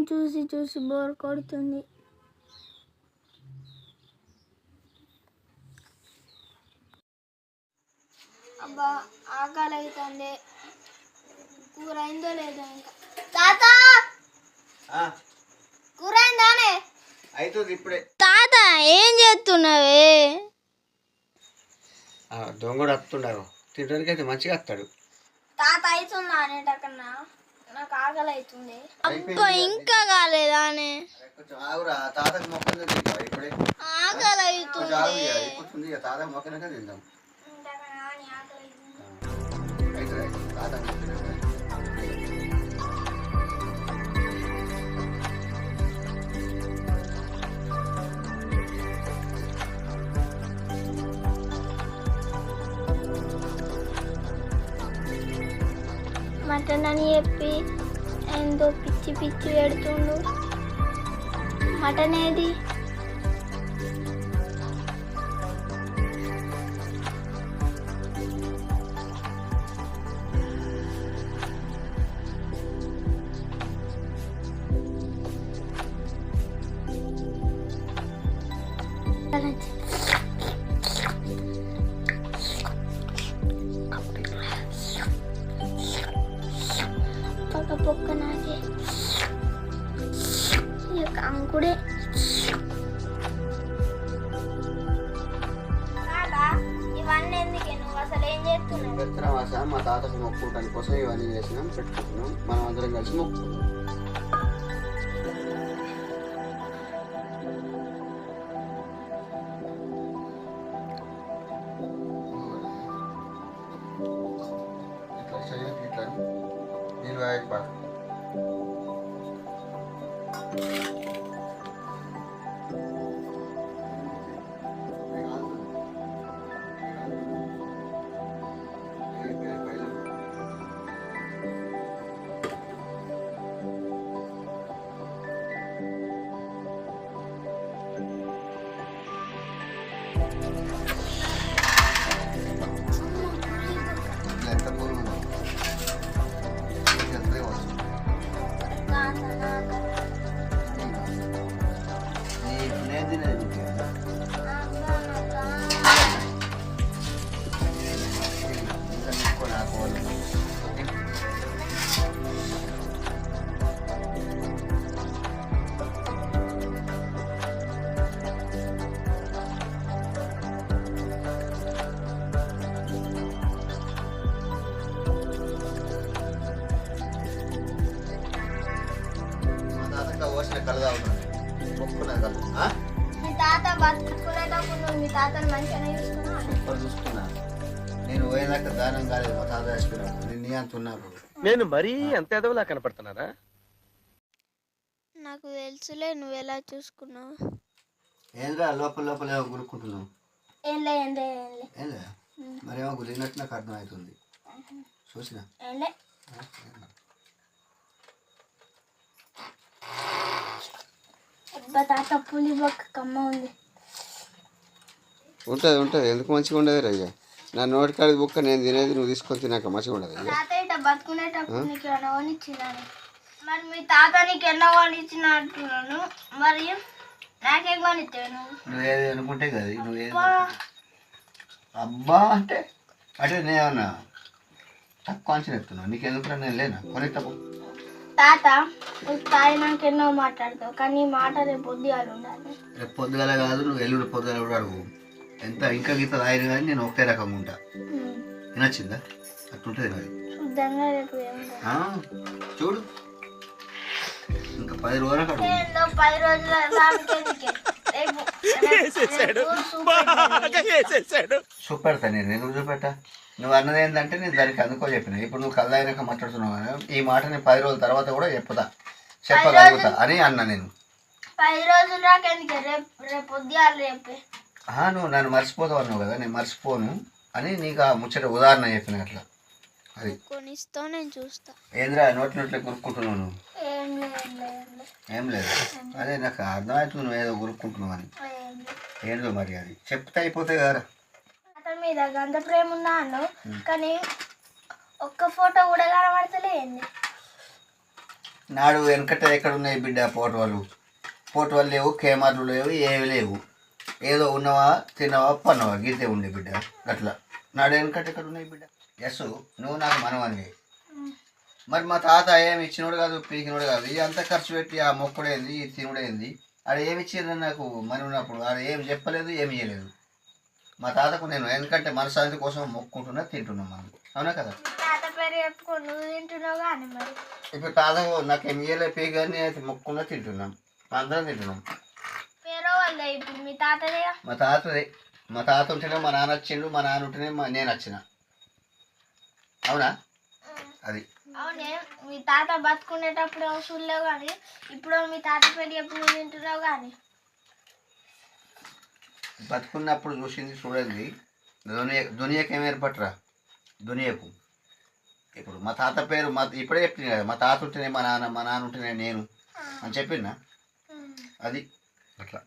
చూసి చూసి బోర్ కొడుతుంది. అబ్బా ఆకలి అవుతుంది. కూర అయిందో లేదో ఇంకా. తాత కూర అయిందానే? అవుతుంది ఇప్పుడే. తాత ఏం చేస్తున్నావే? దొంగడు వస్తుండారు తినడానికి అయితే మంచిగా వస్తాడు. తాత అవుతుందా అనేటకన్నా నాకు ఆకలి అవుతుంది. అబ్బా ఇంకా కాలేదా అనే? కొంచెం ఆగురా, తాతకు మొక్కలు తింటావా ఇప్పుడే? ఆకలి అవుతుంది. ఇప్పుడు తాత మొక్కలనే తిందాం. తాత మటన్ అని చెప్పి ఏందో పిచ్చి పిచ్చి పెడుతుండు. మటన్ ఏది? పొక్క నాకే అంకుడే. ఇవన్నీ ఎందుకే? నువ్వు అసలు ఏం చేస్తున్నావు? మా తాతకు మొక్కుకోవడానికి కోసం ఇవన్నీ చేసినాం, పెట్టుకుంటున్నాం. మనం అందరం కలిసి మొక్కుతున్నాం. ఇట్లా నీళ్ళు వేయకపో. నేను పోయేదాకా దానం కాలేదు. మా తాత చచ్చిపోయినాడు. నేను నీ అంత ఉన్నాను. నేను మరీ అంత ఎదవలా కనపడుతున్నారా? నాకు తెలుసులే నువ్వు ఎలా చూసుకున్నావు. ఏంద్రా లోపల లోపల ఏమో గురుక్కుంటున్నావు? ఏం లే. మరేమో గురినట్టు నాకు అర్థం అవుతుంది. చూసిన తాత పులి బొక్క కమ్మ ఉంది. ఉంటుంది. ఎందుకు మంచిగా ఉండదు రయ్య? నా నోటికాడి బుక్క నేను తినేది నువ్వు తీసుకొని తినాక మంచిగా ఉండదు. బతుకునేటప్పుడు నీకు ఏమైనా కొనిచ్చినాను. మరి మీ తాత నీకు ఎన్నో కొనిచ్చినట్టున్నాను. మరి నాకేం కొనిస్తావు? నువ్వేది అనుకుంటే కదా. నువ్వేది అబ్బా అంటే నేనేమన్నా తక్కువ అంచనా చెప్తున్నావు. నీకు ఎందుకు నేను లేనా కొనిస్తావు? తాత తాయి నాకు ఎన్నో మాట్లాడతావు, కానీ మాట రేపు పొద్దుగాలు ఉండాలి. రేపు పొద్దుగాల కాదు, నువ్వు ఎల్లుండి పొద్దుగాల కూడా అడుగు. ఎంత ఇంకా గీత రాయను కానీ నేను ఒకటే రకంగా ఉంటా. నచ్చిందా? అట్లుంటుంది మరి. చూడు ఇంకా 10 రోజులకు అడుగు. 10 రోజుల చూపెడతా. నేను ఎందుకు చూపెట్టా? నువ్వు అన్నది ఏంటంటే నేను దానికి అందుకో చెప్పిన. ఇప్పుడు నువ్వు కళ్ళైనాక మాట్లాడుతున్నావు కదా, ఈ మాట నేను 10 రోజుల తర్వాత కూడా చెప్పగలుగుతా అని అన్నా నేను. 10 రోజులు రాకెందుకే? రేపు పొద్దుగాల రేపే. నువ్వు నన్ను మర్చిపోతావు అన్నావు కదా, నేను మర్చిపోను అని నీకు ఆ ముచ్చట ఉదాహరణ చెప్పిన. అట్లా అది కొనిస్తావు, నేను చూస్తా. ఏంద్రా నోట్లే గురుక్కుంటున్నావు నువ్వు? ఏం లేదు. అదే నాకు అర్థమవుతుంది నువ్వు ఏదో గురుక్కుంటున్నావు అని. ఏందో మరి అది చెప్తే అయిపోతాయి కదా. అతని మీద గంత ప్రేమ ఉన్నాను, కానీ ఒక్క ఫోటో కూడా కనబడతలే. నాడు వెనకట ఎక్కడ ఉన్నాయి బిడ్డ ఫోటోలు లేవు, కెమెరాలు లేవు, ఏవి లేవు. ఏదో ఉన్నవా తిన్నవా పన్నవా గీతే ఉండే బిడ్డ. అట్లా నాడు వెనకట ఎక్కడ ఉన్నాయి బిడ్డ. ఎస్ నువ్వు నాకు మనవనివి. మరి మా తాత ఏమి ఇచ్చినోడు కాదు, పీకినోడు కాదు. ఇది అంతా ఖర్చు పెట్టి ఆ మొక్కుడేంది, ఈ తినుడేంది, ఆడ ఏమి ఇచ్చిందని నాకు మన ఉన్నప్పుడు ఆడ ఏం చెప్పలేదు, ఏమి చేయలేదు. మా తాతకు నేను ఎందుకంటే మనశ్శాంతి కోసం మొక్కుంటున్నా, తింటున్నాం మనం. అవునా కదా? తాత పేరు చెప్పుకో, నువ్వు తింటున్నావు కానీ మరి. ఇప్పుడు తాత నాకు ఏమి చేయలేదు, పీకని మొక్కున్నా తింటున్నాం, అందరం తింటున్నాం. పేరు వాళ్ళే ఇప్పుడు మీ తాతదే. మా తాత ఉంటేనే మా నాన్న వచ్చిండు, మా నాన్న ఉంటేనే నేను వచ్చిన. అవునా? అది అవునే, మీ తాత బతుకునేటప్పుడు చూడలేవు కానీ ఇప్పుడు మీ తాత పేరు చెప్పు నువ్వు తింటున్నావు కానీ. బతుకున్నప్పుడు చూసింది చూడండి. దునియాకి ఏం ఏర్పడరా దునియాకు. ఇప్పుడు మా తాత పేరు ఇప్పుడే చెప్పింది కదా, మా తాత ఉంటేనే మా నాన్న ఉంటేనే నేను అని చెప్పిందా. అది అట్లా.